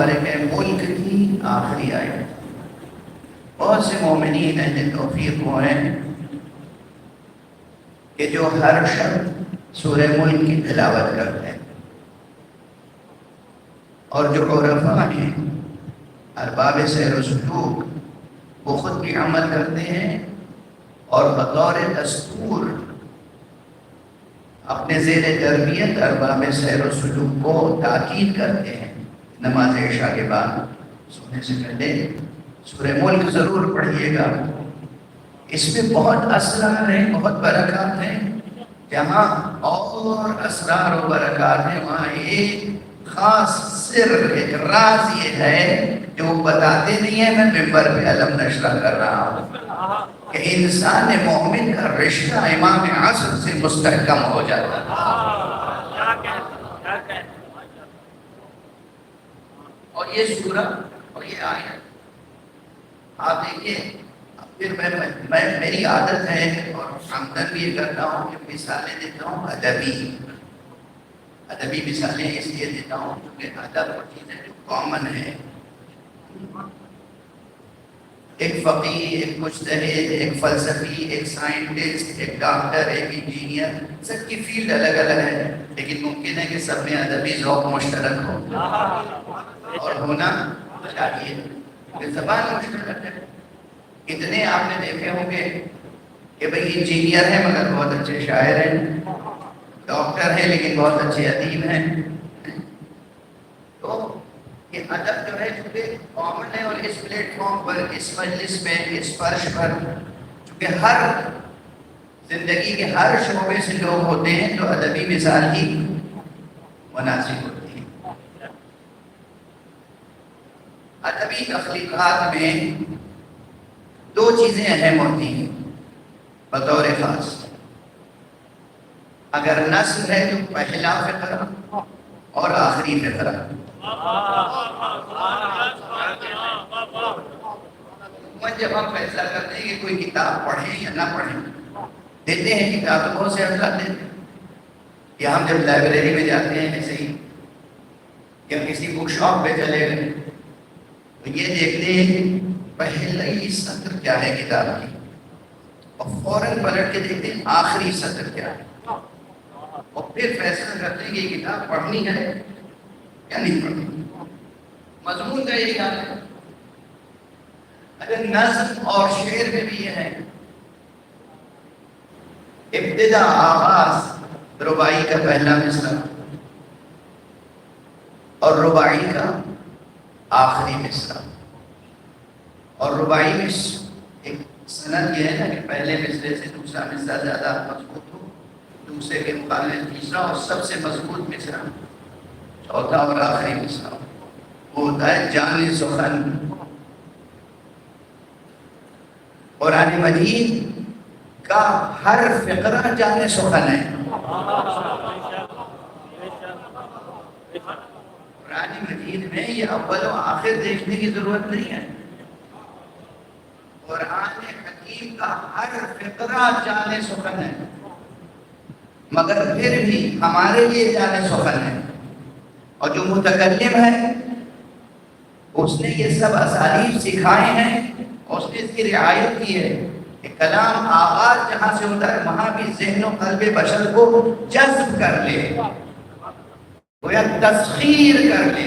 مبارک ہے ملک کی آخری آیت. بہت سے مومنین اہل توفیق وہ ہیں کہ جو ہر شب سورہ ملک کی تلاوت کرتے ہیں، اور جو عرفاء ہیں ارباب سیر و سلوک وہ خود بھی عمل کرتے ہیں اور بطور دستور اپنے زیر تربیت ارباب سیر و سلوک کو تاکید کرتے ہیں. نماز عشاء کے بعد سونے سے پہلے سورہ ملک ضرور پڑھیے گا. اس میں بہت اسرار ہیں، بہت برکات ہیں. جہاں اور اسرار و برکات ہیں وہاں ایک خاص سر، ایک راز یہ ہے جو وہ بتاتے نہیں ہیں. میں ممبر پہ علم نشرہ کر رہا ہوں کہ انسان مومن کا رشتہ امام عصر سے مستحکم ہو جاتا ہے. اور یہ سورہ اور یہ آیت آپ دیکھیے. پھر میں میری عادت ہے اور عمدن بھی یہ کرتا ہوں کہ مثالیں دیتا ہوں ادبی مثالیں اس لیے دیتا ہوں کیونکہ ادب اور چیزیں جو کامن ہے. ایک فقیہ، ایک مجتہد، ایک فلسفی، ایک سائنٹسٹ، ایک ڈاکٹر، ایک انجینئر، سب کی فیلڈ الگ الگ ہے، لیکن ممکن ہے کہ سب میں ادبی ذوق مشترک ہو اور ہونا چاہیے کہ زبان مشترک ہے. کتنے آپ نے دیکھے ہوں گے کہ بھئی انجینئر ہیں مگر بہت اچھے شاعر ہیں، ڈاکٹر ہیں لیکن بہت اچھے ادیب ہیں. تو یہ ادب جو ہے چونکہ کامن ہے، اور اس پلیٹ فارم پر، اس مجلس میں، اس فرش پر چونکہ ہر زندگی کے ہر شعبے سے لوگ ہوتے ہیں تو ادبی مثال ہی مناسب ہوتی ہے. ادبی تخلیقات میں دو چیزیں اہم ہوتی ہیں بطور خاص. اگر نثر ہے تو پہلا فقرہ اور آخری فقرہ. جب ہم فیصلہ کرتے ہیں کہ کوئی کتاب پڑھیں یا نہ پڑھیں، دیتے ہیں کتاب تو بہت سے افراد دیتے ہیں، یا ہم جب لائبریری میں جاتے ہیں ایسے ہی یا کسی بک شاپ پہ چلے گئے تو یہ دیکھتے ہیں کہ پہلا ہی سطر کیا ہے کتاب کی، اور فوراً پلٹ کے دیکھتے ہیں آخری سطر کیا ہے، اور پھر فیصلہ کرتے ہیں کہ یہ کتاب پڑھنی ہے یا نہیں پڑھنی. مضمون کا یہی حال ہے. اگر نظم اور شعر میں بھی یہ ہے، ابتدا آغاز رباعی کا پہلا مصرع اور رباعی کا آخری مصرع، اور رباعی میں ایک سند یہ ہے نا کہ پہلے مصرے سے دوسرا مصرع زیادہ مضبوط ہو، دوسرے کے مقابلے تیسرا اور سب سے مضبوط مصرع چوتھا اور آخری مصرع وہ ہوتا ہے جان سخن. قرآن مجید کا ہر فقرہ جان سخن ہے. قرآن مجید میں یہ اول و آخر دیکھنے کی ضرورت نہیں ہے. قرآن حکیم کا ہر فقرہ جان سخن ہے، مگر پھر بھی ہمارے لیے جان سخن ہے. اور جو متکلم ہے اس نے یہ سب اسالیب سکھائے ہیں اور اس نے اس کی رعایت کی ہے کہ کلام آغاز جہاں سے ہوتا ہے وہاں بھی ذہن و قلب بشر کو جذب کر لے، گویا تسخیر کر لے،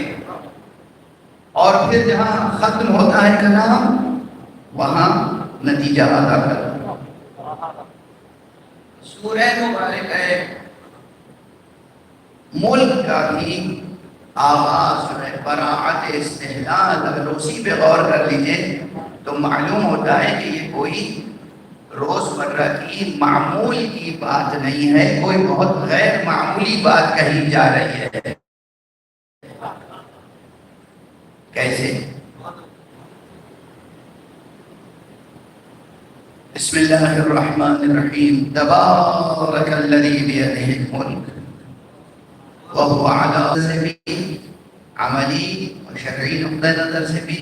اور پھر جہاں ختم ہوتا ہے کلام وہاں نتیجہ ادا کر. سورہ مبارک ہے ملک کا بھی آغاز جو ہے براعت استحلال. اگر اسی پہ غور کر لیجئے تو معلوم ہوتا ہے کہ یہ کوئی روزمرہ کی معمول کی بات نہیں ہے، کوئی بہت غیر معمولی بات کہی جا رہی ہے. کیسے؟ بسم اللہ الرحمن الرحیم. تبارک الذی بیدہ الملک وهو على سے بھی عملی اور شرعی نقطہ نظر سے بھی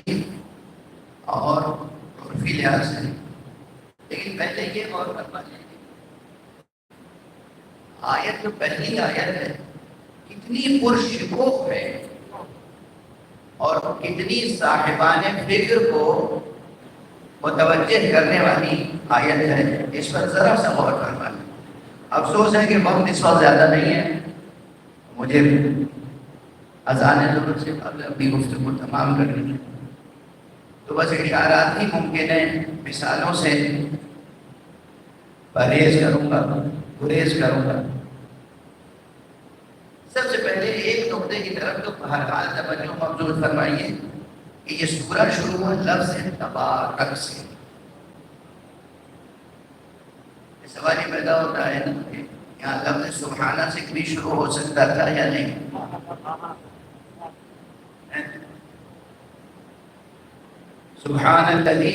اور عرفی لحاظ سے. لیکن پہلے یہ غور کرنا چاہیے آیت جو پہلی آیت ہے کتنی پرشکوہ ہے. اور کتنی صاحبان فکر کو متوجہ کرنے والی آیت ہے، اس پر ذرا سا غور فرمائیں۔ افسوس ہے کہ وقت اس وقت زیادہ نہیں ہے، مجھے اذان ظہر سے قبل اپنی گفتگو تمام کرنی ہے، تو بس اشارات ہی ممکن ہے، مثالوں سے پرہیز کروں گا، گریز کروں گا۔ سب سے پہلے ایک نقطے کی طرف تو بہرحال توجہ مبذول فرمائیے کہ یہ سورہ شروع ہوا لفظ تبارک سے۔ سوال یہ پیدا ہوتا ہے نا کہ یہاں لفظ سبحانہ سے بھی شروع ہو سکتا تھا یا نہیں؟ سبحان الذی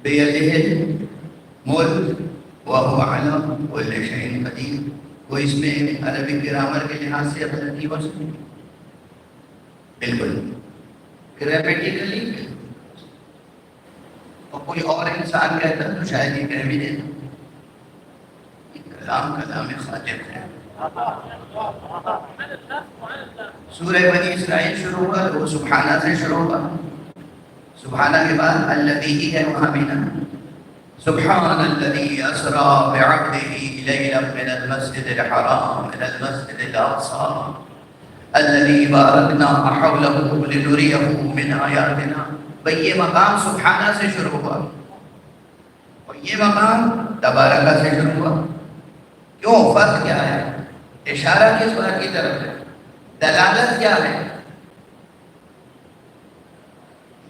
بیدہ الملک وہو علی کل شیء قدیر۔ وہ اس میں عربی گرامر کے لحاظ سے غلطی ہو سکتی ہے؟ بالکل گرامیٹیکلی، اور کوئی اور انسان کہتا تو شاید یہ کہہ بھی دیتا کلام خالق ہے۔ سورہ بنی اسرائیل شروع ہوا تو سبحانہ سے شروع ہوا، سبحانہ کے بعد الذی ہی ہے وہاں بھی نا، سبحان الذی اسری بعبدہ لیلا من المسجد الحرام الى المسجد الاقصى الذی بارکنا حولہ لنریہ من آیاتنا۔ بھئی یہ مقام سبحانہ سے شروع ہوا اور یہ مقام تبارکہ سے شروع ہوا، کیوں؟ فرق کیا ہے؟ اشارہ کس بات کی طرف ہے؟ دلالت کیا ہے؟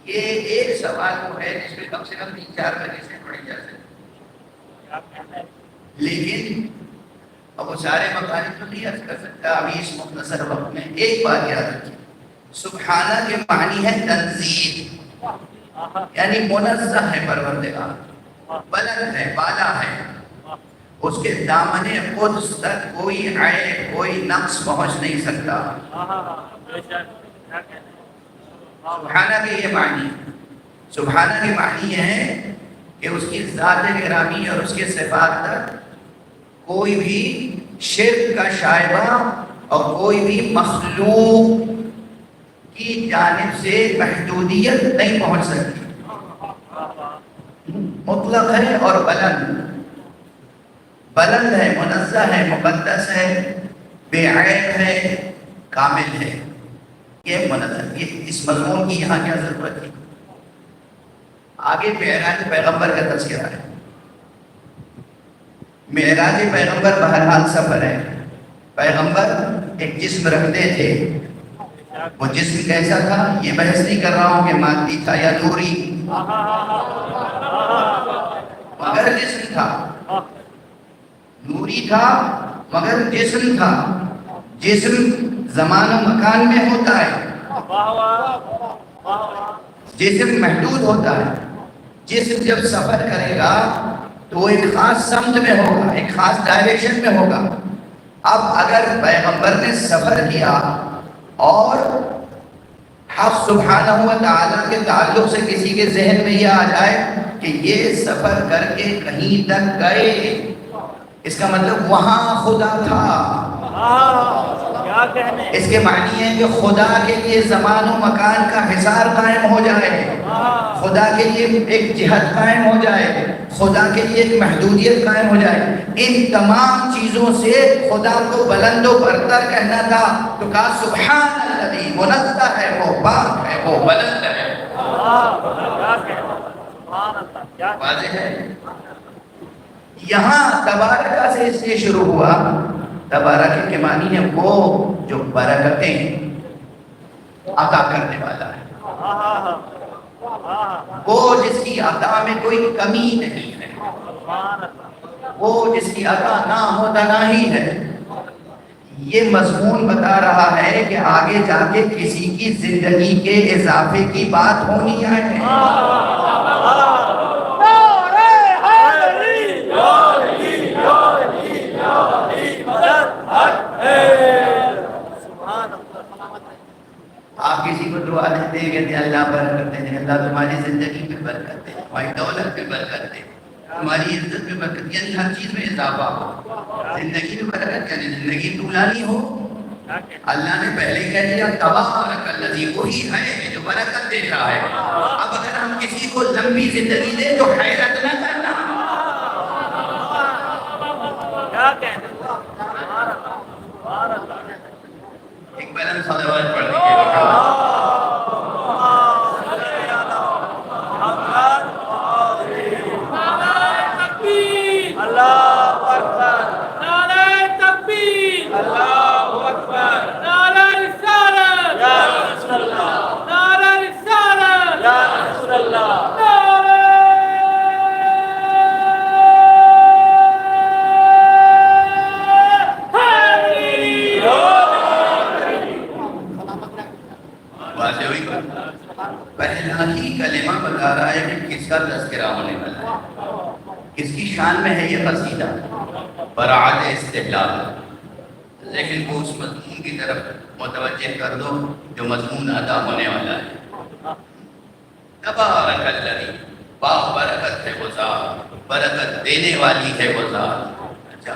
یہ ایک سوال تو ہے جس میں کم سے کم 3-4 بجے سے پڑھی جا سکتی، لیکن اب وہ سارے مقاصد تو نہیں عرض کر سکتا ابھی اس مختصر وقت میں۔ ایک بات یاد رکھیے، سبحانہ کے معنی ہے تنزیہ، یعنی منزہ ہے پروردگار، بلند ہے، بالا ہے، اس کے دامن قدس تک کوئی عیب کوئی نقص پہنچ نہیں سکتا۔ سبحانہ کے یہ معنی ہے، سبحانہ کے معنی یہ ہے کہ اس کی ذات گرامی اور اس کے صفات تک کوئی بھی شرک کا شائبہ اور کوئی بھی مخلوق کی جانب سے محدودیت نہیں پہنچ سکتی، مطلق ہے اور بلند ہے، منزہ ہے، مقدس ہے، بے عیب ہے، کامل ہے۔ یہ منظر، یہ اس مضمون کی یہاں کیا ضرورت ہے؟ آگے معراج پیغمبر کا تذکرہ ہے۔ معراج پیغمبر بہرحال سفر ہے، پیغمبر ایک جسم رکھتے تھے، وہ جسم کیسا تھا یہ بحث نہیں کر رہا ہوں کہ مادی تھا یا نوری، مگر جسم تھا، نوری تھا مگر جسم تھا۔ جسم زمان و مکان میں ہوتا ہے، جسم محدود ہوتا ہے، جسم جب سفر کرے گا تو وہ ایک خاص سمت میں ہوگا، ایک خاص ڈائریکشن میں ہوگا۔ اب اگر پیغمبر نے سفر کیا اور حق سبحانہ و تعالیٰ کے تعلق سے کسی کے ذہن میں یہ آ جائے کہ یہ سفر کر کے کہیں تک گئے، اس کا مطلب وہاں خدا تھا، اس کے معنی ہے کہ خدا کے لیے زمان و مکان کا حصار قائم ہو جائے، خدا کے لیے ایک جہت قائم ہو جائے، خدا کے لیے ایک محدودیت قائم ہو جائے۔ ان تمام چیزوں سے خدا کو بلند و برتر کہنا تھا تو کہا سبحان الذی، منزہ ہے وہ، پاک ہے وہ، بلند ہے۔ واضح ہے؟ یہاں تبارکہ سے اس لیے شروع ہوا، تبارک کے معنی ہے وہ جو برکتیں عطا کرنے والا ہے، وہ جس کی عطا میں کوئی کمی نہیں ہے، وہ جس کی عطا نہ متناہی ہے۔ یہ مضمون بتا رہا ہے کہ آگے جا کے کسی کی زندگی کے اضافے کی بات ہونی ہے۔ آپ کسی کو دعا دیتے ہیں کہ اللہ برکت دے، اللہ تمہاری زندگی میں برکت دے، تمہاری دولت میں برکت دے، تمہاری عزت میں برکت، یعنی ہر چیز میں اضافہ ہو، زندگی میں برکت، یعنی زندگی طولانی ہو، اللہ نے پہلے کہہ دیا تبارک الذی، وہی ہے جو برکت دیتا ہے۔ اب اگر ہم کسی کو لمبی زندگی دیں تو حیرت نہ کرنا۔ ایک بلند صلوات پڑھ دیجیے۔ اللہ اکبر، نعرہ تکبیر، اللہ اکبر، نعرہ رسالت، یا رسول اللہ، نعرہ رسالت، یا رسول اللہ، نعرہ حیدری۔ واضح ہوئی بات؟ پہلا ہی کلمہ بتا رہا ہے کہ کس کا تذکرہ ہونے والا ہے، کس کی شان میں ہے یہ قصیدہ، برعت استحلال۔ ذہن کو اس مضمون کی طرف متوجہ کر دو جو مضمون ادا ہونے والا ہے۔ تبارک الذی، با برکت ہے وہ ذات، برکت دینے والی ہے وہ ذات۔ اچھا،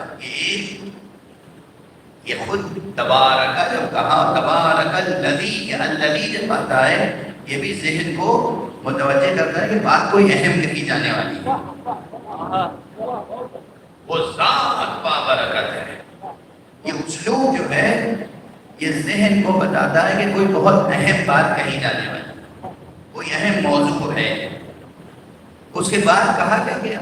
یہ خود تبارک جب کہا، تبارک الذی، یہ الذی جب آتا ہے یہ بھی ذہن کو متوجہ کرتا ہے کہ بات کوئی اہم کہی جانے والی ہے۔ وہ ذات بابرکت ہے۔ یہ اسلوب جو ہے یہ ذہن کو بتاتا ہے کہ کوئی بہت اہم بات کہی جانے والی ہے، کوئی اہم موضوع ہے۔ اس کے بعد کہا کیا گیا؟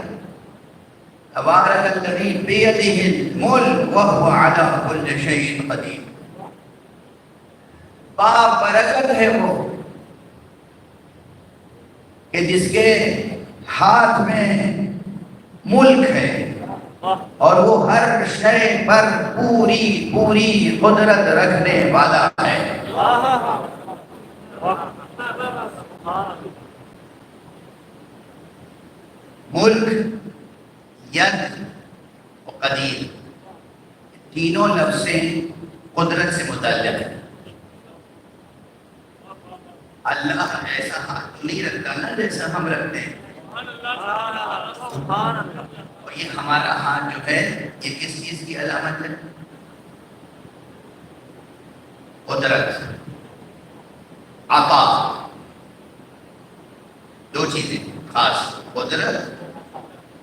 تبارک الذی بیدہ الملک وہو علی کل شیء قدیر۔ بابرکت ہے وہ کہ جس کے ہاتھ میں ملک ہے اور وہ ہر شے پر پوری پوری قدرت رکھنے والا ہے۔ ملک، ید و قدیر، تینوں لفظیں قدرت سے متعلق ہیں۔ اللہ ایسا ہاتھ تو نہیں رکھتا نا جیسا ہم رکھتے ہیں، اور یہ ہمارا ہاتھ جو ہے یہ کس چیز کی علامت ہے؟ قدرت، عطا، دو چیزیں خاص، قدرت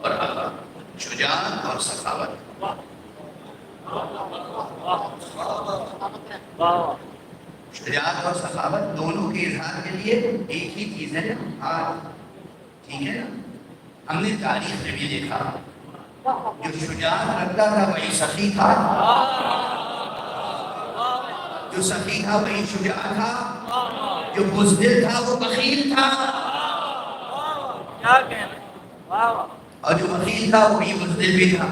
اور عطا، شجاعت اور سخاوت۔ شجاعت اور سخاوت دونوں کے اظہار کے لیے ایک ہی چیز ہے، ہاتھ، ٹھیک ہے نا؟ ہم نے تاریخ میں بھی دیکھا جو شجاعت رکھتا تھا وہی سخی تھا، جو سخی تھا وہی شجاع تھا، جو بزدل تھا وہ بخیل تھا، اور جو بخیل تھا وہی بزدل بھی تھا۔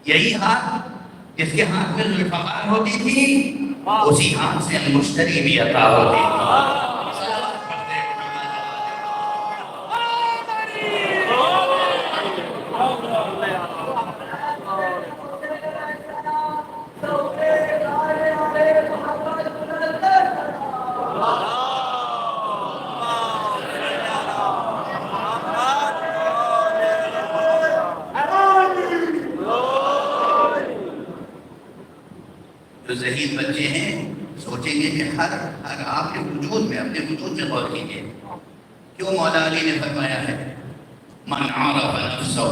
یہی ہاتھ جس کے ہاتھ میں ذوالفقار ہوتی تھی اسی ہاتھ سے مشتری بھی عطا ہوتی تھی۔ جو ذہین بچے ہیں سوچیں گے کہ ہر آپ کے وجود میں، اپنے وجود میں غور کیجیے، کیوں مولا علی نے فرمایا ہے من عرف نفسہ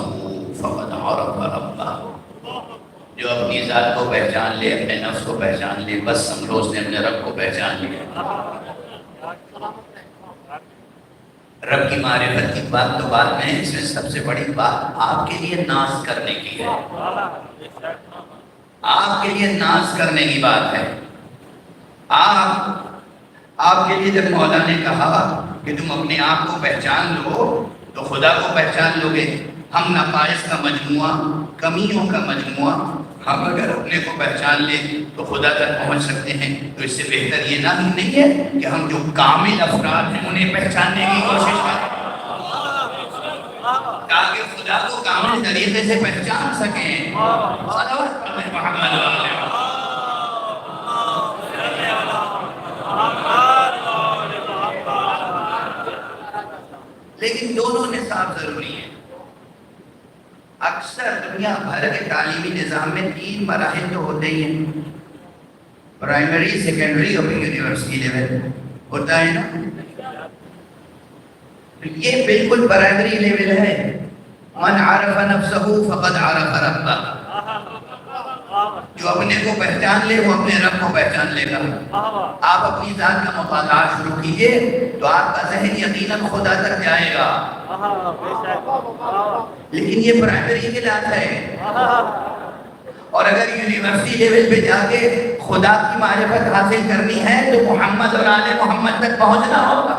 فقد عرف ربہ، جو اپنی ذات کو پہچان لے، اپنے نفس کو پہچان لے، بس سمجھو اس نے اپنے رب کو پہچان لیا۔ رب کی معرفت کی بات تو بعد میں ہے، اس میں سب سے بڑی بات آپ کے لیے ناز کرنے کی ہے، آپ کے لیے ناز کرنے کی بات ہے۔ آپ کے لیے جب مولا نے کہا کہ تم اپنے آپ کو پہچان لو تو خدا کو پہچان لو گے۔ ہم نقائص کا مجموعہ، کمیوں کا مجموعہ، ہم اگر اپنے کو پہچان لیں تو خدا تک پہنچ سکتے ہیں۔ تو اس سے بہتر یہ نہیں ہے کہ ہم جو کامل افراد ہیں انہیں پہچاننے کی کوشش کریں تاکہ خدا کو کامل طریقے سے پہچان سکیں۔ صلوات پڑھیں محمد علیہ۔ لیکن دونوں نصاب ضروری ہیں۔ اکثر دنیا بھر کے تعلیمی نظام میں 3 مراحل تو ہوتے ہی ہیں، پرائمری سیکنڈری اور یونیورسٹی لیول ہوتا ہے نا. یہ بالکل پرائمری لیول ہے. من عرف نفسہ فقد عرف ربہ. جو اپنے کو پہچان لے وہ اپنے رب کو پہچان لے گا. آپ اپنی ذات کا مطالعہ شروع کیجئے تو آپ کا ذہن یقیناً خدا تک جائے گا. لیکن یہ پرائمری کلاس ہے. اور اگر یونیورسٹی لیول پہ جا کے خدا کی معرفت حاصل کرنی ہے تو محمد اور آل محمد تک پہنچنا ہوگا.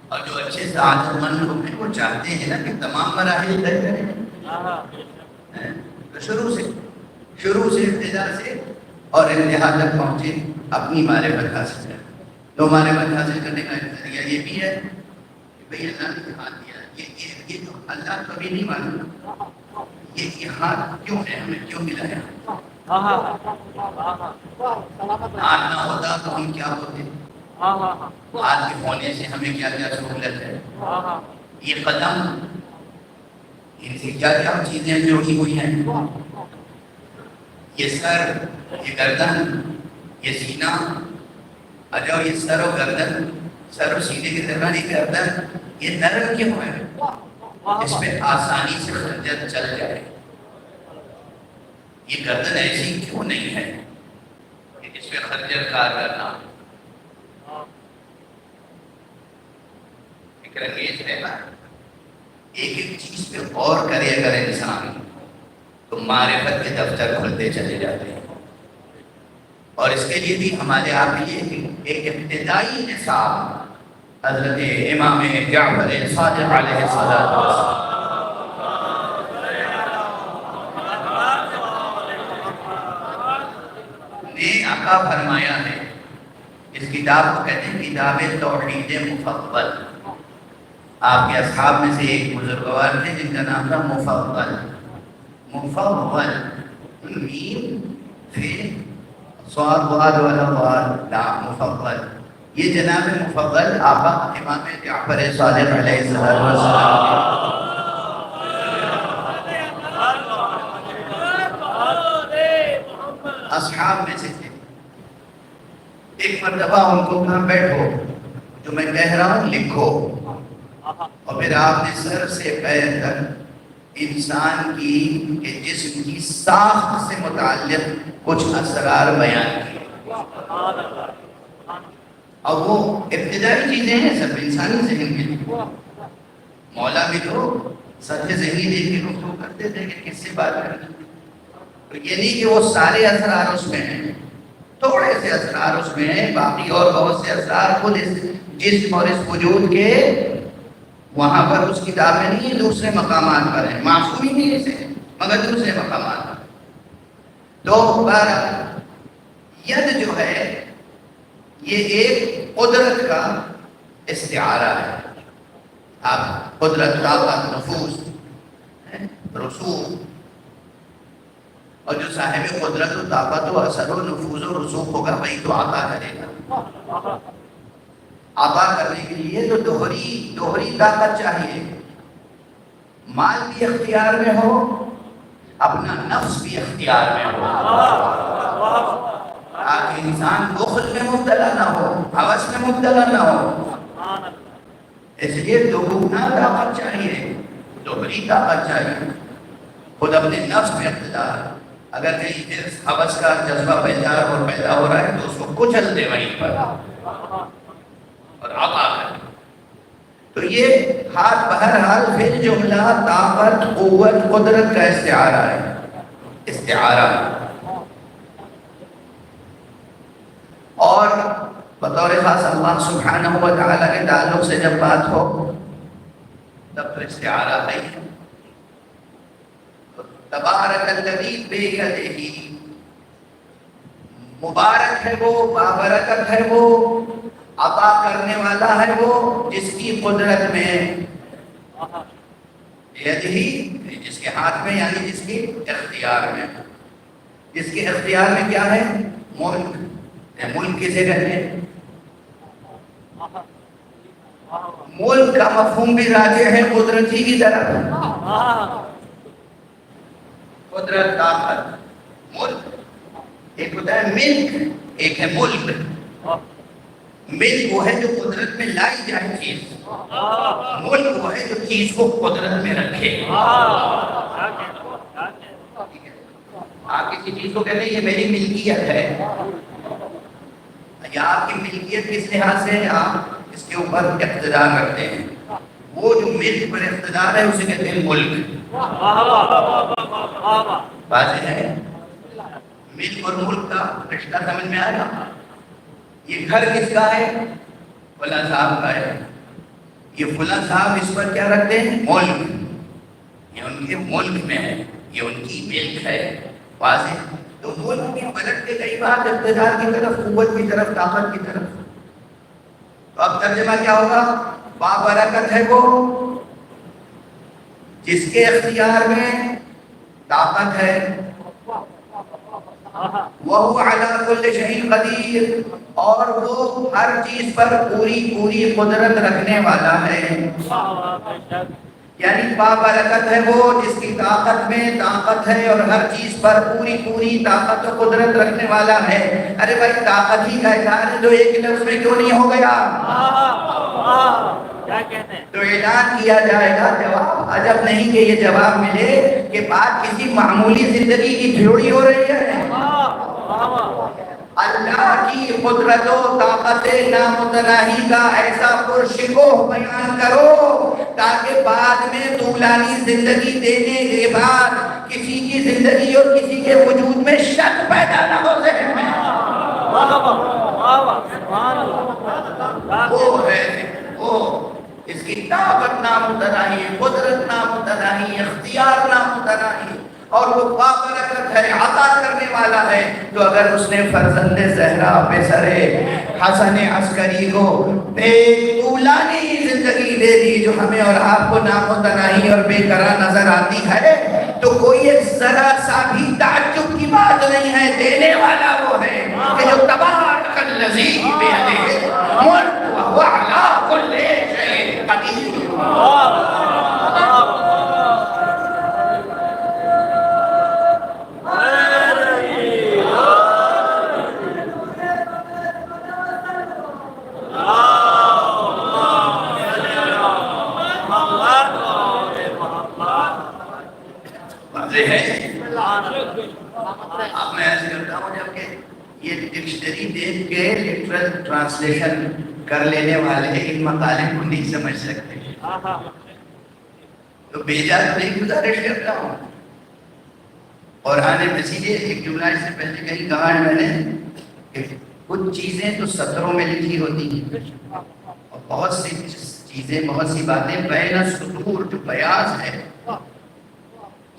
اور جو اچھے سعادت مند لوگ ہیں وہ چاہتے ہیں نا کہ تمام مراحل طے کریں. شروع سے ابتدا سے اور انتہا تک پہنچے اپنی معرفت حاصل کریں. تو معرفت حاصل کرنے کا ذریعہ یہ بھی ہے کہ بھئی اللہ نے ہاتھ دیا. یہ تو اللہ کبھی نہیں مانا. یہ ہاتھ کیوں ہے, ہمیں کیوں ملا ہے؟ ہاتھ نہ ہوتا تو ہم کیا ہوتے؟ ہاتھ کے ہونے سے ہمیں کیا کیا سہولت ہے. یہ قدم, ان سے کیا کیا چیزیں جڑی ہوئی ہیں. یہ سر, یہ گردن, یہ سینہ. اجاؤ یہ سر و گردن, سر و سینے کی طرح نہیں, گردن یہ نرم کیوں ہے؟ اس پہ آسانی سے خنجر چل جائے. یہ گردن ایسی کیوں نہیں ہے کہ اس پہ خنجر کار کرنا؟ فکر انگیز ہے نا. ایک ایک چیز پہ غور کرے اگر انسان تو معرفت کے دفتر کھلتے چلے جاتے ہیں. اور اس کے لیے بھی ہمارے آپ لیے ایک ابتدائی نصاب حضرت امام جعفر صادق علیہ السلام نے عطا فرمایا ہے. اس کتاب کو کہتے ہیں کتاب توحید مفضل. آپ کے اصحاب میں سے ایک بزرگوار تھے جن کا نام تھا مفضل. مفضل میم پھر صاد واد والا واد لا مفضل. یہ جناب مفضل آقا امام جعفر صادق علیہ السلام اصحاب میں سے تھے. ایک مرتبہ ان کو کہا بیٹھو, جو میں کہہ رہا ہوں لکھو. اور پھر آپ نے سر سے پیر تک انسان کی کہ جسم کی ساخت سے متعلق کچھ اسرار بیان کیے. اور وہ ابتدائی چیزیں ہیں سب انسانی ذہن کے لیے. مولا بھی تو سطح ذہنی دیکھ کے گفتگو کرتے تھے کہ کس سے بات کرنا. تو یہ نہیں کہ وہ سارے اسرار اس میں ہیں, تھوڑے سے اسرار اس میں ہیں, باقی اور بہت سے اسرار خود اس جسم اور اس وجود کے وہاں پر اس کتاب میں نہیں ہے, دوسرے مقامات پر ہیں. معصوم ہی نہیں سے مگر دوسرے مقامات پر. تو ید جو ہے یہ ایک قدرت کا استعارہ ہے. آپ قدرت, طاقت, نفوذ, رسوخ, اور جو صاحب قدرت و طاقت و اثر و نفوذ و رسوخ ہوگا وہی تو عطا کرے گا. عطا کرنے کے لیے تو دوہری طاقت چاہیے. مال بھی اختیار میں ہو, اپنا نفس بھی اختیار میں ہو, تاکہ انسان بخل میں مبتلا نہ ہو, ہوس میں مبتلا نہ ہو. اس لیے دوگنا طاقت چاہیے, دوہری طاقت چاہیے. خود اپنے نفس میں اقتدار. اگر کہیں حرص ہوس کا جذبہ پیدا ہو رہا ہے تو اس کو کچل دے وہیں پر اور عطا کر. تو یہ ہاتھ بہرحال پھر جملہ طاقت, قوت, قدرت کا استعارہ ہے. استعارہ. اور بطور خاص اللہ سبحانہ و تعالیٰ کے تعلق سے جب بات ہو تب تو استعارہ ہے. تبارک الذی بیدہ, مبارک ہے وہ, بابرکت ہے وہ, عطا کرنے والا ہے وہ جس کی قدرت میں, یدہ جس کے ہاتھ میں یعنی جس کی اختیار میں. جس کے اختیار میں کیا ہے؟ ملک. ملک کسے کہتے ہیں؟ ملک کا مفہوم بھی راجع ہے قدرتی کی طرف. قدرت، طاقت، ملک. ایک ہوتا ہے ملک، ایک ہے ملک. ملک وہ ہے جو قدرت میں لائی جائے چیز، ملک وہ ہے جو چیز کو قدرت میں رکھے. آپ کسی چیز کو کہتے ہیں یہ میری ملکیت ہے، یا آپ کی ملکیت کس لحاظ سے ہے؟ آپ اس کے اوپر اقتدار رکھتے ہیں. وہ جو ملک پر اقتدار ہے اسے کہتے ہیں ملک. واضح ہے؟ ملک اور ملک کا رشتہ سمجھ میں آئے گا. یہ گھر کس کا ہے؟ فلاں صاحب کا ہے. یہ فلاں صاحب اس پر کیا رکھتے ہیں؟ ملک. یہ ان کے ملک میں ہے، یہ ان کی ملک ہے. واضح؟ تو ملک کی پلٹتے کئی بات اقتدار کی طرف، قوت کی طرف، طاقت کی طرف. تو اب ترجمہ کیا ہوگا؟ بابرکت ہے وہ جس کے اختیار میں طاقت ہے، وَهُوَ عَلَىٰ كُلِّ شَيْءٍ قَدِيرٌ، اور وہ ہر چیز پر پوری قدرت رکھنے والا ہے. یعنی بابرکت ہے وہ جس کی طاقت میں طاقت ہے اور ہر چیز پر پوری طاقت و قدرت رکھنے والا ہے. ارے بھائی طاقت ہی کا اعلان ہے تو ایک لفظ میں کیوں نہیں ہو گیا؟ تو اعلان کیا جائے گا. جواب عجب نہیں کہ یہ جواب ملے کہ بات کسی معمولی زندگی کی تھیوری ہو رہی ہے. اللہ کی قدرت و طاقت نامتناہی کا ایسا پرشکوہ بیان کرو تاکہ بعد میں طولانی زندگی دینے کے بعد کسی کی زندگی اور کسی کے وجود میں شک پیدا نہ ہو ذہن میں. وہ ہے وہ، اس کی طاقت نامتناہی، قدرت نامتناہی، اختیار نامتناہی، اور وہ بابرکت ہے، عطا کرنے والا ہے. تو اگر اس نے فرزند زہرا پسر حسن عسکری کو ایک طولانی زندگی دے دی جو ہمیں اور آپ کو نامتناہی اور بے قرار نظر آتی ہے، تو کوئی ایک ذرا سا بھی تعجب کی بات نہیں ہے. دینے والا وہ ہے کہ جو تبارک الذی بیدہ الملک وہو علی کل شیء قدیر. اب میں ایسے کرتا ہوں جب کہ یہ ڈکشنری دیکھ کے لٹرل ٹرانسلیشن کر لینے والے ان مقالے کو نہیں سمجھ سکتے، تو بیجا نہیں گزارش کرتا ہوں. اور آنے مسیحے ایک جملہ اس سے پہلے کہیں کہا ہے میں نے کہ کچھ چیزیں تو سطروں میں لکھی ہوتی ہیں اور بہت سی چیزیں، بہت سی باتیں بین السطور جو بیاض ہے،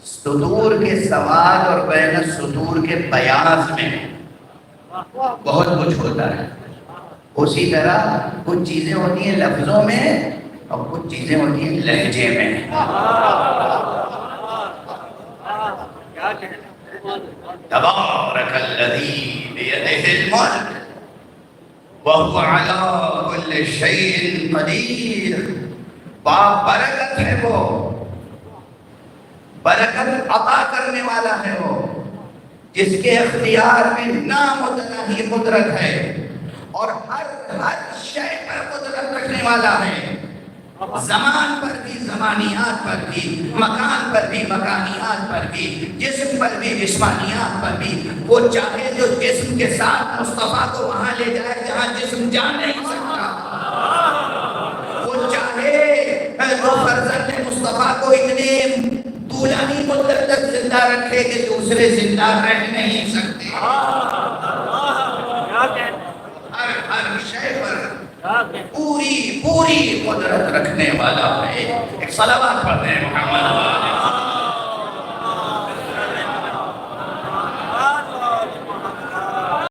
سطور کے سواد اور بین السطور کے بیاض میں بہت کچھ ہوتا ہے. اسی طرح کچھ چیزیں ہوتی ہیں لفظوں میں اور کچھ چیزیں ہوتی ہیں لہجے میں. تبارک الذی بیدہ الملک وہو علی کل شیء قدیر. بابرکت ہے وہ، برکت عطا کرنے والا ہے وہ جس کے اختیار میں نامتناہی قدرت ہے اور ہر شے پر قدرت رکھنے والا ہے. زمان پر بھی، زمانیات پر بھی، مکان پر بھی، مکانیات پر بھی، جسم پر بھی، جسمانیات پر بھی. وہ چاہے جو جسم کے ساتھ مصطفیٰ کو وہاں لے جائے جہاں جسم جا نہیں سکتا. وہ چاہے جو فرزند مصطفیٰ کو اتنے طولانی مدت تک زندہ رکھے کہ دوسرے زندہ رہ نہیں سکتے. ہر شے پر پوری قدرت رکھنے والا ہے. ایک صلوات پڑھتے ہیں محمد